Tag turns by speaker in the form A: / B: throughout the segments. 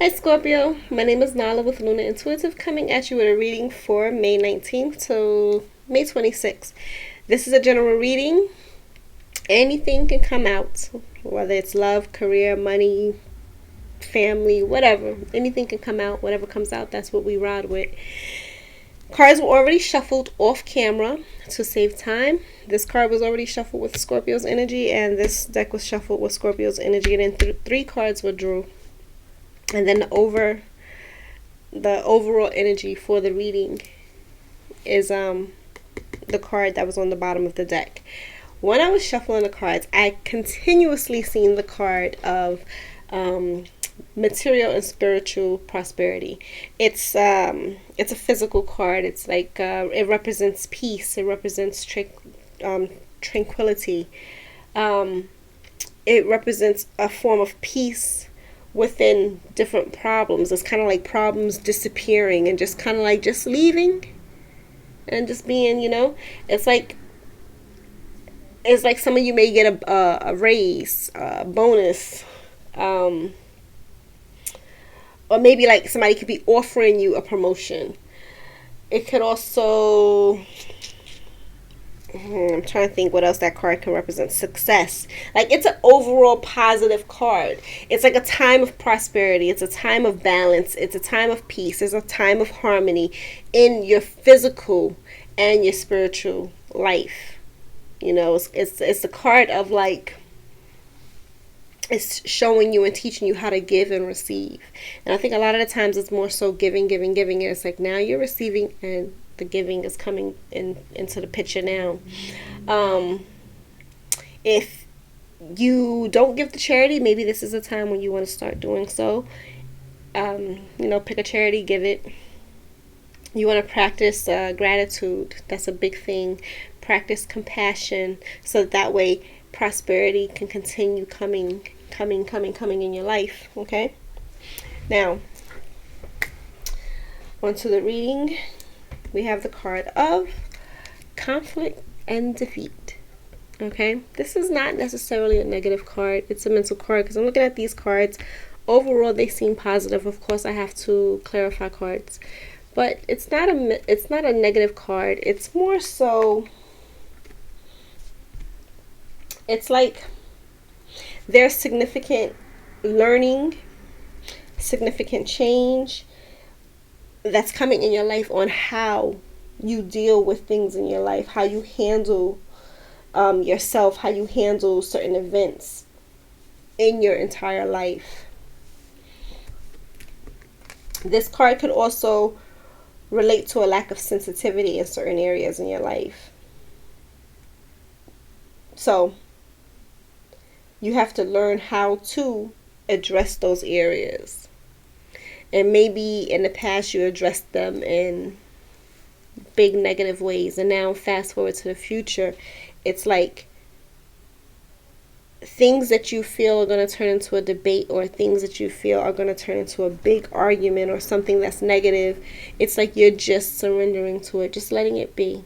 A: Hi Scorpio, my name is Nala with Luna Intuitive, coming at you with a reading for May 19th to May 26th. This is a general reading. Anything can come out, whether it's love, career, money, family, whatever. Anything can come out. Whatever comes out, that's what we ride with. Cards were already shuffled off camera to save time. This card was already shuffled with Scorpio's energy, and this deck was shuffled with Scorpio's energy, and then three cards were drew. And then the overall energy for the reading is the card that was on the bottom of the deck. When I was shuffling the cards, I continuously seen the card of material and spiritual prosperity. It's a physical card. It's like it represents peace. It represents tranquility. It represents a form of peace within different problems. It's kind of like problems disappearing and just kind of like just leaving and just being, it's like some of you may get a raise, a bonus, or maybe like somebody could be offering you a promotion. It could also, I'm trying to think what else that card can represent. Success. Like, it's an overall positive card. It's like a time of prosperity. It's a time of balance. It's a time of peace. It's a time of harmony in your physical and your spiritual life. It's a card of like, it's showing you and teaching you how to give and receive. And I think a lot of the times it's more so giving. And it's like now you're receiving and the giving is coming into the picture now. If you don't give to charity, maybe this is a time when you want to start doing so. Pick a charity, give it. You want to practice gratitude. That's a big thing. Practice compassion, so that way prosperity can continue coming in your life. Okay? Now, onto the reading. We have the card of conflict and defeat. Okay? This is not necessarily a negative card. It's a mental card because I'm looking at these cards. Overall, they seem positive. Of course, I have to clarify cards. But it's not a negative card. It's more so, it's like there's significant learning, significant change that's coming in your life on how you deal with things in your life, how you handle yourself, how you handle certain events in your entire life. This card could also relate to a lack of sensitivity in certain areas in your life. So you have to learn how to address those areas. And maybe in the past you addressed them in big negative ways. And now fast forward to the future, it's like things that you feel are going to turn into a debate, or things that you feel are going to turn into a big argument or something that's negative. It's like you're just surrendering to it, just letting it be.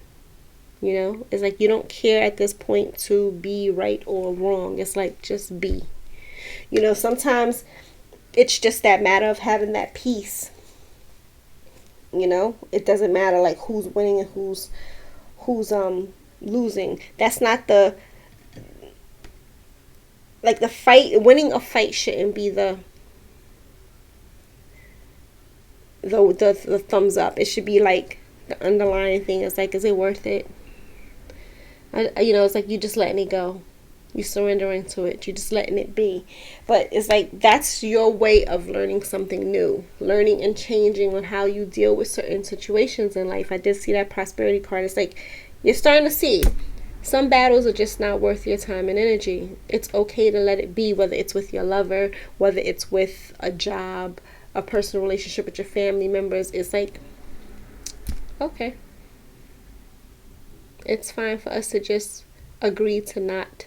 A: It's like you don't care at this point to be right or wrong. It's like just be. Sometimes it's just that matter of having that peace. It doesn't matter like who's winning and who's losing. That's not the fight. Winning a fight shouldn't be the thumbs up. It should be like the underlying thing is like, is it worth it? It's like you just letting it go. You surrendering to it. You're just letting it be. But it's like that's your way of learning something new. Learning and changing on how you deal with certain situations in life. I did see that prosperity card. It's like you're starting to see some battles are just not worth your time and energy. It's okay to let it be, whether it's with your lover, whether it's with a job, a personal relationship with your family members. It's like, okay. It's fine for us to just agree to not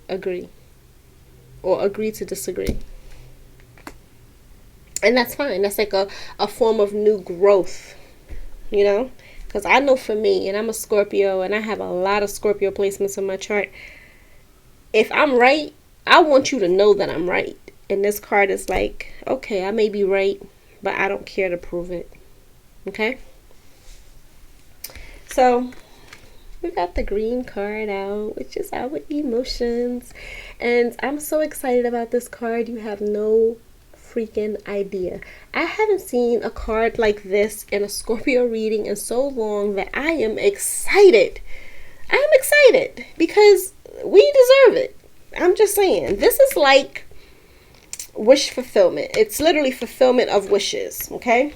A: agree, or agree to disagree. And that's fine. That's like a form of new growth, because I know for me, and I'm a Scorpio, and I have a lot of Scorpio placements in my chart. If I'm right, I want you to know that I'm right. And this card is like, okay, I may be right, but I don't care to prove it. Okay? So, we got the green card out, which is our emotions. And I'm so excited about this card. You have no freaking idea. I haven't seen a card like this in a Scorpio reading in so long that I am excited. I'm excited because we deserve it. I'm just saying. This is like wish fulfillment. It's literally fulfillment of wishes, okay?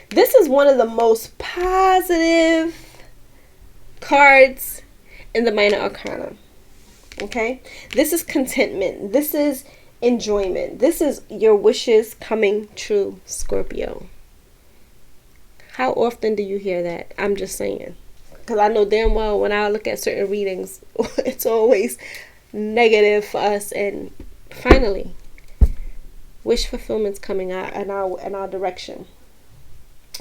A: This is one of the most positive cards in the Minor Arcana, okay? This is contentment. This is enjoyment. This is your wishes coming true, Scorpio. How often do you hear that? I'm just saying. Because I know damn well when I look at certain readings, it's always negative for us. And finally, wish fulfillment's coming out in our direction.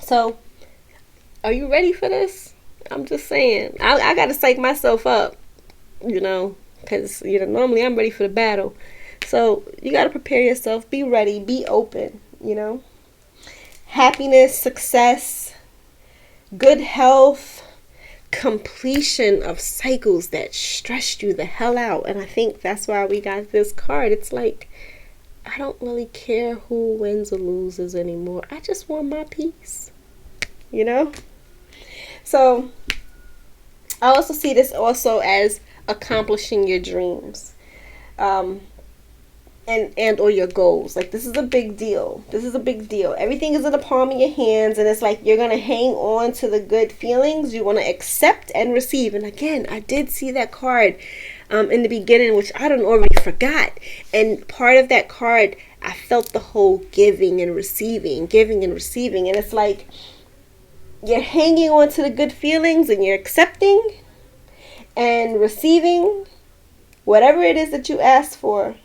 A: So, are you ready for this? I'm just saying. I got to psych myself up, because, normally I'm ready for the battle. So, you got to prepare yourself. Be ready. Be open, Happiness, success, good health, completion of cycles that stressed you the hell out. And I think that's why we got this card. It's like, I don't really care who wins or loses anymore. I just want my peace, So, I also see this also as accomplishing your dreams. And or your goals. Like, this is a big deal. This is a big deal. Everything is in the palm of your hands, and it's like you're going to hang on to the good feelings. You want to accept and receive. And again, I did see that card in the beginning, which I don't already forgot. And part of that card, I felt the whole giving and receiving. And it's like you're hanging on to the good feelings, and you're accepting and receiving whatever it is that you asked for.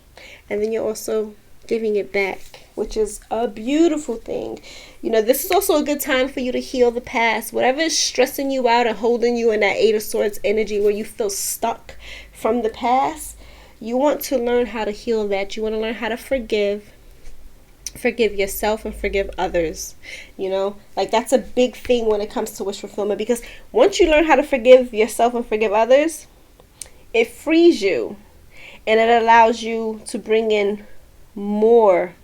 A: And then you're also giving it back, which is a beautiful thing. This is also a good time for you to heal the past. Whatever is stressing you out and holding you in that Eight of Swords energy where you feel stuck from the past, you want to learn how to heal that. You want to learn how to forgive yourself and forgive others. Like, that's a big thing when it comes to wish fulfillment, because once you learn how to forgive yourself and forgive others, it frees you. And it allows you to bring in more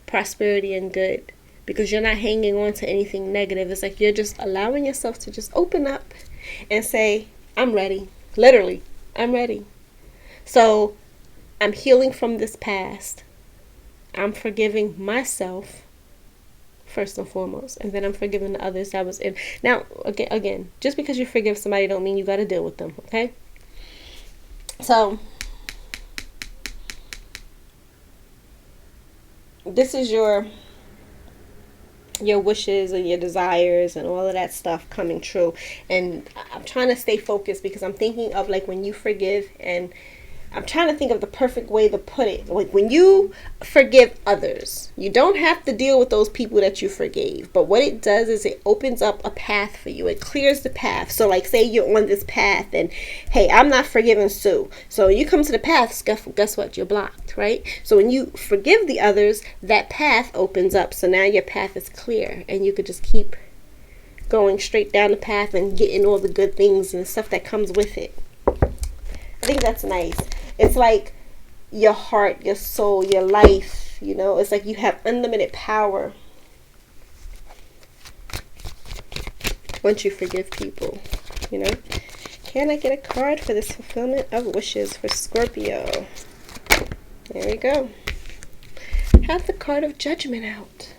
A: prosperity and good, because you're not hanging on to anything negative. It's like you're just allowing yourself to just open up and say, I'm ready. Literally, I'm ready. So I'm healing from this past. I'm forgiving myself first and foremost, and then I'm forgiving the others that was in. Now, again, just because you forgive somebody don't mean you got to deal with them, okay? So this is your wishes and your desires and all of that stuff coming true. And I'm trying to stay focused, because I'm thinking of like when you forgive, and I'm trying to think of the perfect way to put it. Like, when you forgive others, you don't have to deal with those people that you forgave. But what it does is it opens up a path for you. It clears the path. So, like, say you're on this path and, hey, I'm not forgiving Sue. So you come to the path, guess what? You're blocked, right? So when you forgive the others, that path opens up. So now your path is clear, and you could just keep going straight down the path and getting all the good things and stuff that comes with it. I think that's nice. It's like your heart, your soul, your life, it's like you have unlimited power once you forgive people, Can I get a card for this fulfillment of wishes for Scorpio? There we go. Have the card of Judgment out.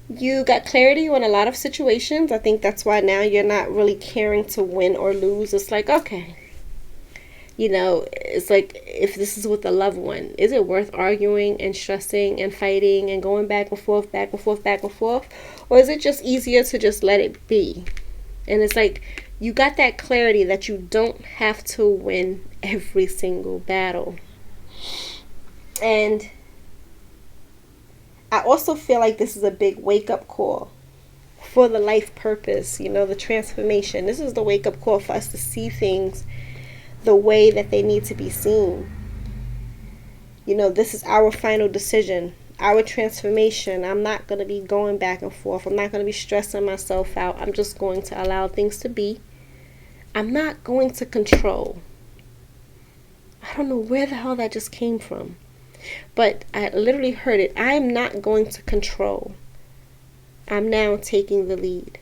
A: You got clarity on a lot of situations. I think that's why now you're not really caring to win or lose. It's like, okay, it's like, if this is with a loved one, is it worth arguing and stressing and fighting and going back and forth, back and forth, back and forth? Or is it just easier to just let it be? And it's like, you got that clarity that you don't have to win every single battle. And I also feel like this is a big wake-up call for the life purpose, the transformation. This is the wake-up call for us to see things the way that they need to be seen. You know, this is our final decision, our transformation. I'm not going to be going back and forth. I'm not going to be stressing myself out. I'm just going to allow things to be. I'm not going to control. I don't know where the hell that just came from, but I literally heard it. I'm not going to control. I'm now taking the lead.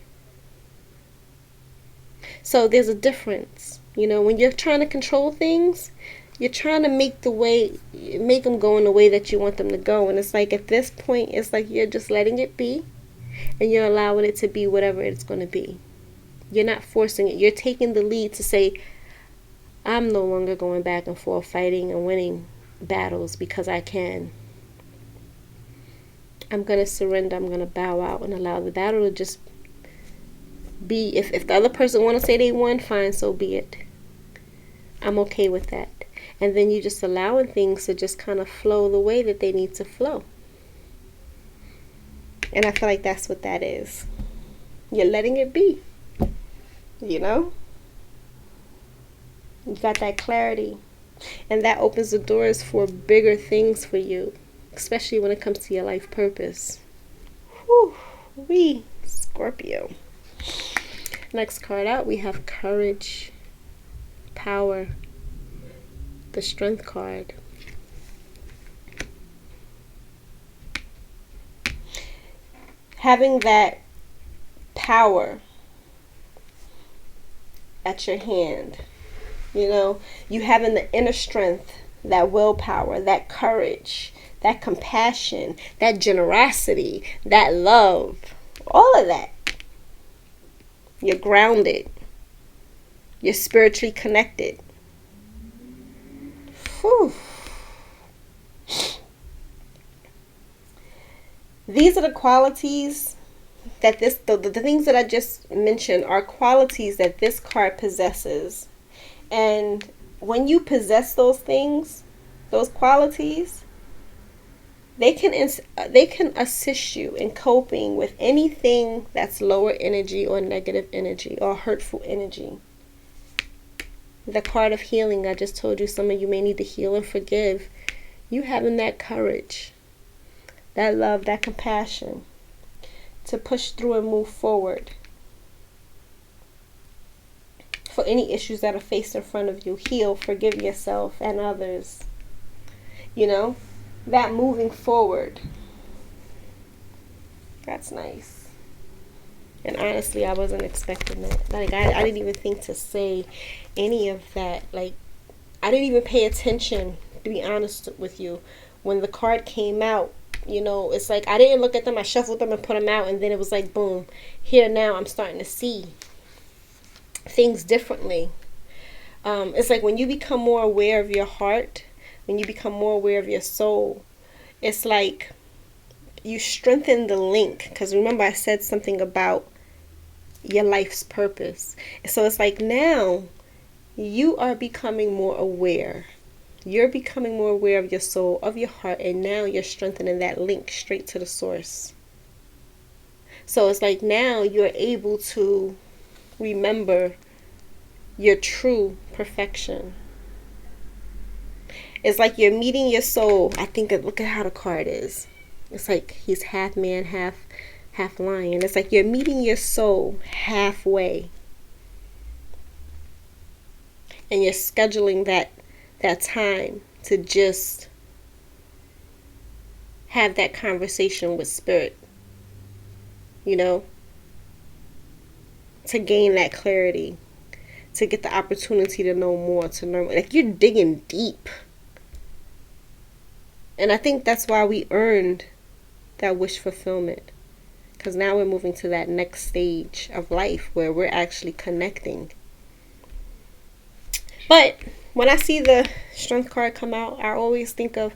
A: So there's a difference. You know, when you're trying to control things, you're trying to make them go in the way that you want them to go. And it's like, at this point, it's like you're just letting it be, and you're allowing it to be whatever it's going to be. You're not forcing it. You're taking the lead to say, I'm no longer going back and forth fighting and winning battles because I can. I'm going to surrender. I'm going to bow out and allow the battle to just be. If the other person want to say they won, fine, so be it. I'm okay with that. And then you just allowing things to just kind of flow the way that they need to flow. And I feel like that's what that is. You're letting it be. You know? You got that clarity. And that opens the doors for bigger things for you, especially when it comes to your life purpose. Whew, Scorpio. Next card out, we have Courage, Power, the Strength card. Having that power at your hand, you know, you having the inner strength, that willpower, that courage, that compassion, that generosity, that love, all of that. You're grounded. You're spiritually connected. Whew. These are the qualities that the things that I just mentioned are qualities that this card possesses. And when you possess those things, those qualities, they can assist you in coping with anything that's lower energy or negative energy or hurtful energy. The card of healing, I just told you some of you may need to heal and forgive. You having that courage, that love, that compassion to push through and move forward for any issues that are faced in front of you. Heal, forgive yourself and others. You know, that moving forward. That's nice. And honestly, I wasn't expecting that. Like, I didn't even think to say any of that. Like, I didn't even pay attention, to be honest with you. When the card came out, you know, it's like I didn't look at them. I shuffled them and put them out. And then it was like, boom. Here now I'm starting to see things differently. It's like when you become more aware of your heart, when you become more aware of your soul, it's like you strengthen the link. Because remember, I said something about your life's purpose. So it's like now you are becoming more aware. You're becoming more aware of your soul, of your heart, and now you're strengthening that link straight to the source. So it's like now you're able to remember your true perfection. It's like you're meeting your soul. I think, look at how the card is. It's like he's half man, half lion. It's like you're meeting your soul halfway. And you're scheduling that time to just have that conversation with spirit. You know? To gain that clarity. To get the opportunity to know more, to learn. Like, you're digging deep. And I think that's why we earned that wish fulfillment. Because now we're moving to that next stage of life where we're actually connecting. But when I see the Strength card come out, I always think of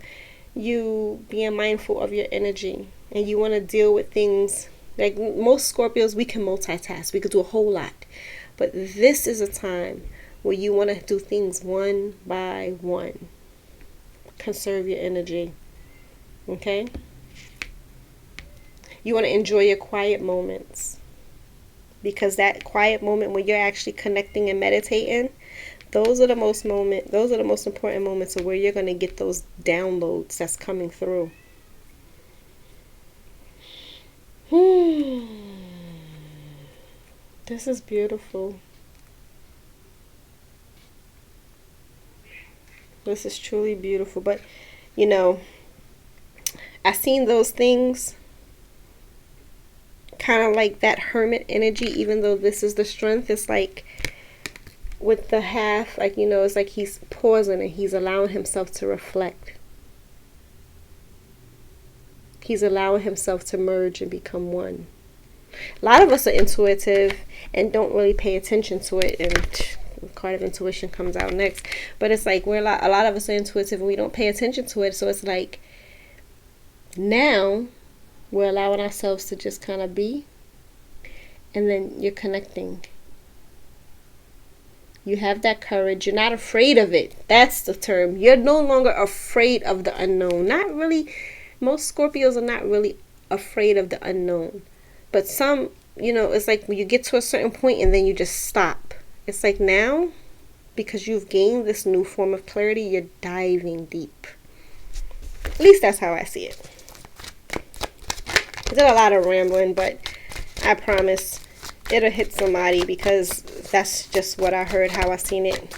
A: you being mindful of your energy. And you want to deal with things. Like most Scorpios, we can multitask. We could do a whole lot. But this is a time where you want to do things one by one. Conserve your energy. Okay? You want to enjoy your quiet moments. Because that quiet moment when you're actually connecting and meditating, those are the most important moments of where you're going to get those downloads that's coming through. This is beautiful. This is truly beautiful. But, you know, I seen those things kind of like that hermit energy, even though this is the strength. It's like with the half, like, you know, it's like he's pausing and he's allowing himself to reflect. He's allowing himself to merge and become one. A lot of us are intuitive and don't really pay attention to it, and the card of intuition comes out next. But it's like a lot of us are intuitive and we don't pay attention to it. So it's like now we're allowing ourselves to just kind of be, and then you're connecting. You have that courage. You're not afraid of it. That's the term. You're no longer afraid of the unknown. Not really. Most Scorpios are not really afraid of the unknown. But some, you know, it's like when you get to a certain point and then you just stop. It's like now, because you've gained this new form of clarity, you're diving deep. At least that's how I see it. I did a lot of rambling, but I promise it'll hit somebody because that's just what I heard, how I seen it.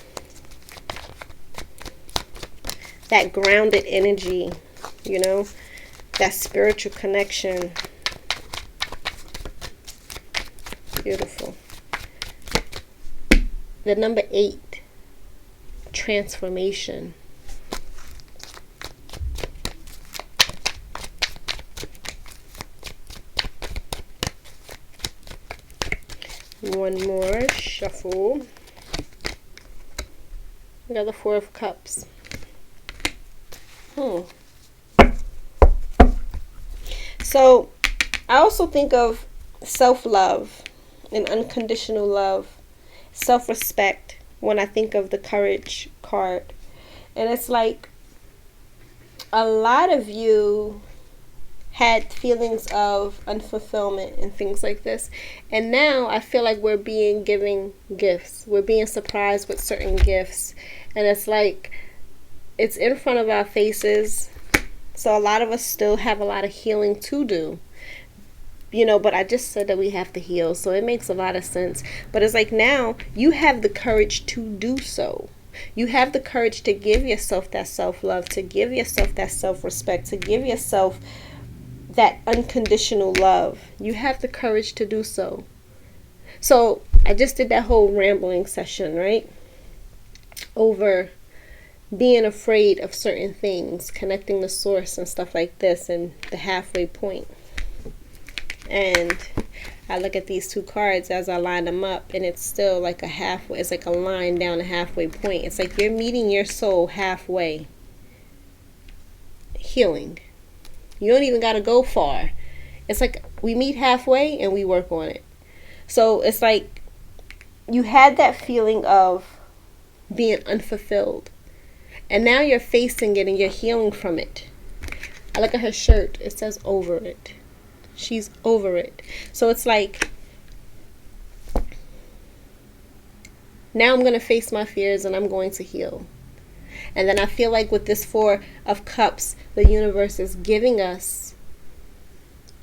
A: That grounded energy, you know, that spiritual connection. Beautiful. The number 8, transformation. One more shuffle. We got the 4 of Cups. So I also think of self-love and unconditional love, self-respect when I think of the Courage card. And it's like a lot of you had feelings of unfulfillment and things like this, and now I feel like we're being given gifts. We're being surprised with certain gifts, and it's like it's in front of our faces. So a lot of us still have a lot of healing to do, you know, but I just said that we have to heal, so it makes a lot of sense. But it's like now you have the courage to do so. You have the courage to give yourself that self-love, to give yourself that self-respect, to give yourself that unconditional love. You have the courage to do so. So I just did that whole rambling session, right? Over being afraid of certain things, connecting the source and stuff like this, and the halfway point. And I look at these 2 cards as I line them up, and it's still like a halfway. It's like a line down a halfway point. It's like you're meeting your soul halfway. Healing. You don't even got to go far. It's like we meet halfway and we work on it. So it's like you had that feeling of being unfulfilled, and now you're facing it and you're healing from it. I look at her shirt. It says over it. She's over it. So it's like now I'm going to face my fears and I'm going to heal. And then I feel like with this 4 of Cups, the universe is giving us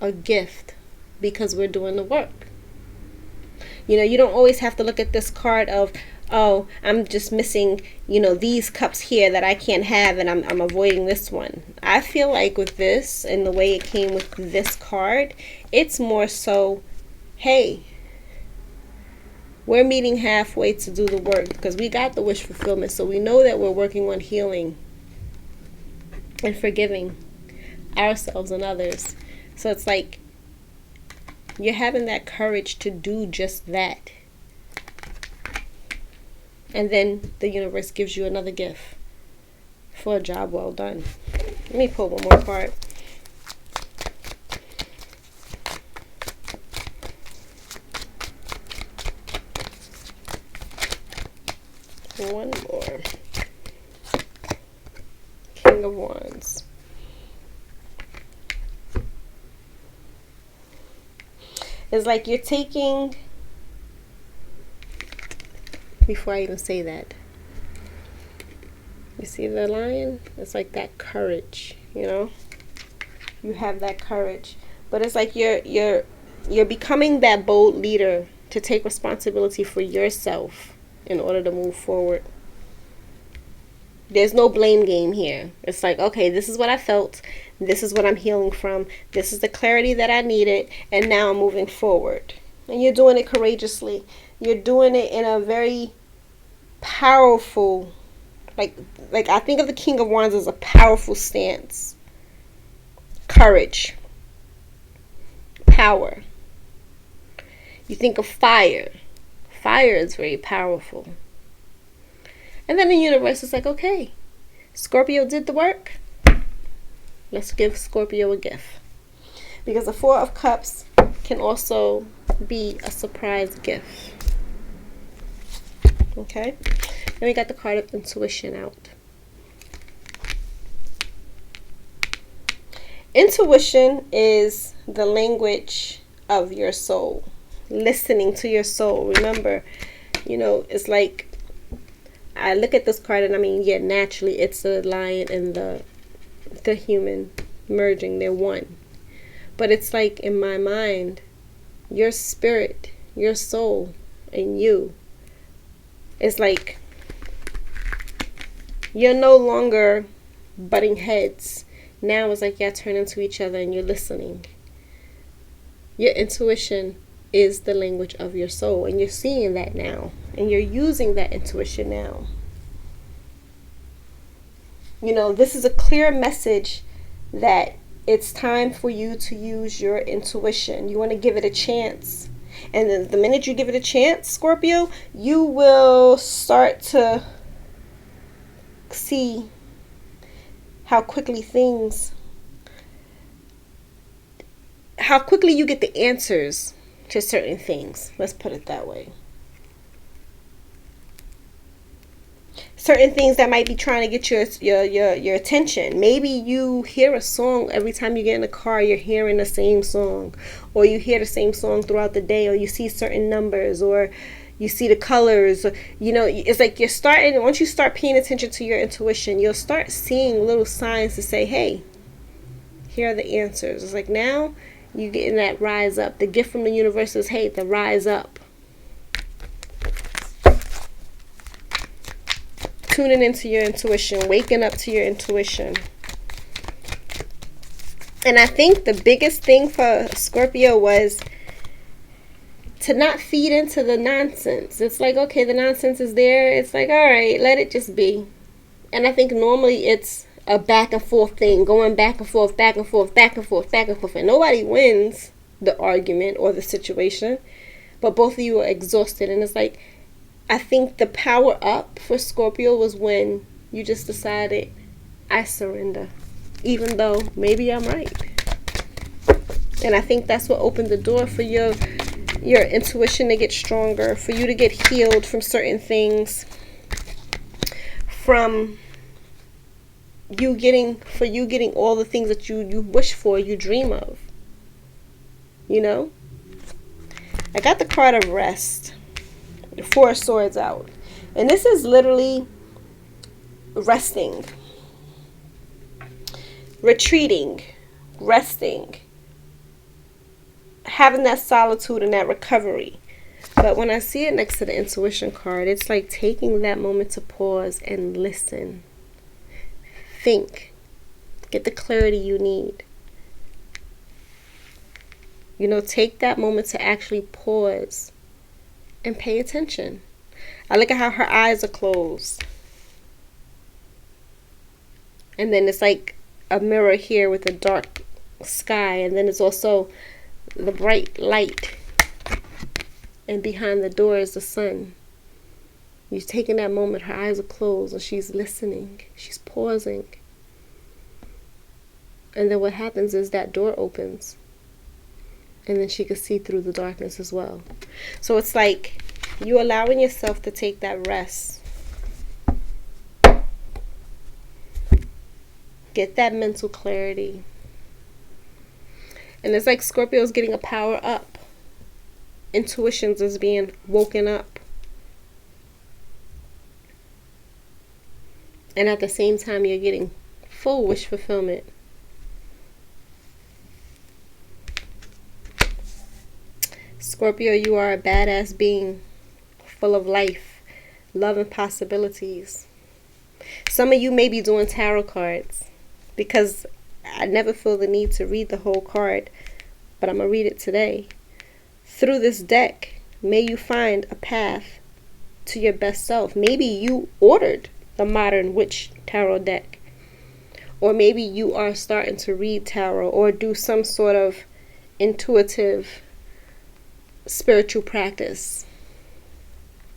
A: a gift because we're doing the work. You know, you don't always have to look at this card of, oh, I'm just missing, you know, these cups here that I can't have, and I'm avoiding this one. I feel like with this and the way it came with this card, it's more so, hey, we're meeting halfway to do the work because we got the wish fulfillment. So we know that we're working on healing and forgiving ourselves and others. So it's like you're having that courage to do just that. And then the universe gives you another gift for a job well done. Let me pull one more card. One more. King of Wands. It's like you're taking, before I even say that, You see the lion? It's like that courage, you know? You have that courage. But it's like you're becoming that bold leader to take responsibility for yourself in order to move forward. There's no blame game here. It's like, okay, this is what I felt. This is what I'm healing from. This is the clarity that I needed. And now I'm moving forward. And you're doing it courageously. You're doing it in a very powerful, like I think of the King of Wands as a powerful stance. Courage. Power. You think of fire. Fire is very powerful. And then the universe is like, okay, Scorpio did the work. Let's give Scorpio a gift. Because the Four of Cups can also be a surprise gift. Okay? Then we got the card of intuition out. Intuition is the language of your soul. Listening to your soul. Remember, it's like, I look at this card and I mean, yeah, naturally it's the lion and the human merging. They're one. But it's like, in my mind, your spirit, your soul, and you, it's like you're no longer butting heads. Now it's like y'all turn into each other and you're listening. Your intuition is the language of your soul, and you're seeing that now, and you're using that intuition now. This is a clear message that it's time for you to use your intuition. You want to give it a chance, and then the minute you give it a chance, Scorpio, you will start to see how quickly you get the answers to certain things. Let's put it that way. Certain things that might be trying to get your attention. Maybe you hear a song every time you get in the car. You're hearing the same song, or you hear the same song throughout the day, or you see certain numbers, or you see the colors. It's like you're starting. Once you start paying attention to your intuition, you'll start seeing little signs to say, "Hey, here are the answers." It's like now you getting that rise up. The gift from the universe is, hey, the rise up. Tuning into your intuition, waking up to your intuition. And I think the biggest thing for Scorpio was to not feed into the nonsense. It's like, okay, the nonsense is there. It's like, all right, let it just be. And I think normally it's a back and forth thing, going back and forth, back and forth, back and forth, back and forth, and nobody wins the argument or the situation, but both of you are exhausted. And it's like, I think the power up for Scorpio was when you just decided, I surrender, even though maybe I'm right. And I think that's what opened the door for your intuition to get stronger, for you to get healed from certain things, from you getting all the things that you wish for, you dream of. I got the card of rest, the Four of Swords out, and this is literally resting, retreating, resting, having that solitude and that recovery. But when I see it next to the intuition card, it's like taking that moment to pause and listen. Think. Get the clarity you need. Take that moment to actually pause and pay attention. I look at how her eyes are closed. And then it's like a mirror here with a dark sky. And then it's also the bright light. And behind the door is the sun. You're taking that moment, her eyes are closed, and she's listening. She's pausing. And then what happens is that door opens. And then she can see through the darkness as well. So it's like you're allowing yourself to take that rest. Get that mental clarity. And it's like Scorpio's getting a power up. Intuitions is being woken up. And at the same time, you're getting full wish fulfillment. Scorpio, you are a badass being, full of life, love, and possibilities. Some of you may be doing tarot cards, because I never feel the need to read the whole card, but I'm going to read it today. Through this deck, may you find a path to your best self. Maybe you ordered the Modern Witch Tarot deck, or maybe you are starting to read tarot or do some sort of intuitive spiritual practice.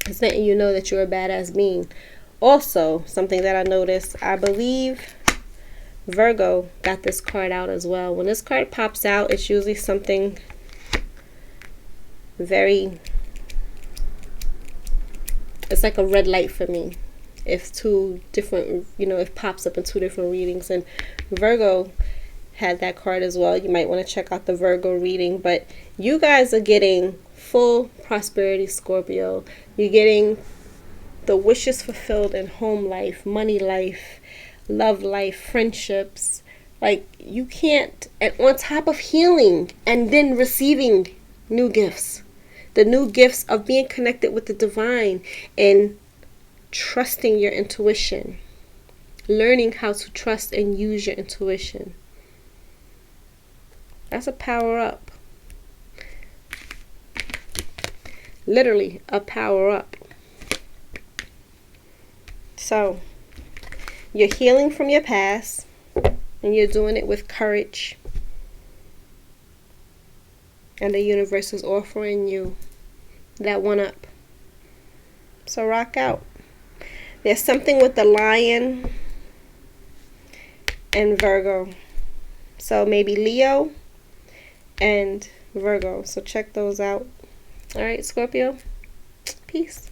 A: It's letting you know that you're a badass being. Also, something that I noticed, I believe Virgo got this card out as well. When this card pops out, it's usually something very, it's like a red light for me. If two different, it pops up in two different readings. And Virgo had that card as well. You might want to check out the Virgo reading. But you guys are getting full prosperity, Scorpio. You're getting the wishes fulfilled in home life, money life, love life, friendships. Like, you can't, and on top of healing and then receiving new gifts. The new gifts of being connected with the divine and trusting your intuition. Learning how to trust and use your intuition. That's a power up. Literally a power up. So, you're healing from your past, and you're doing it with courage. And the universe is offering you that one up. So rock out. There's something with the Lion and Virgo. So maybe Leo and Virgo. So check those out. All right, Scorpio. Peace.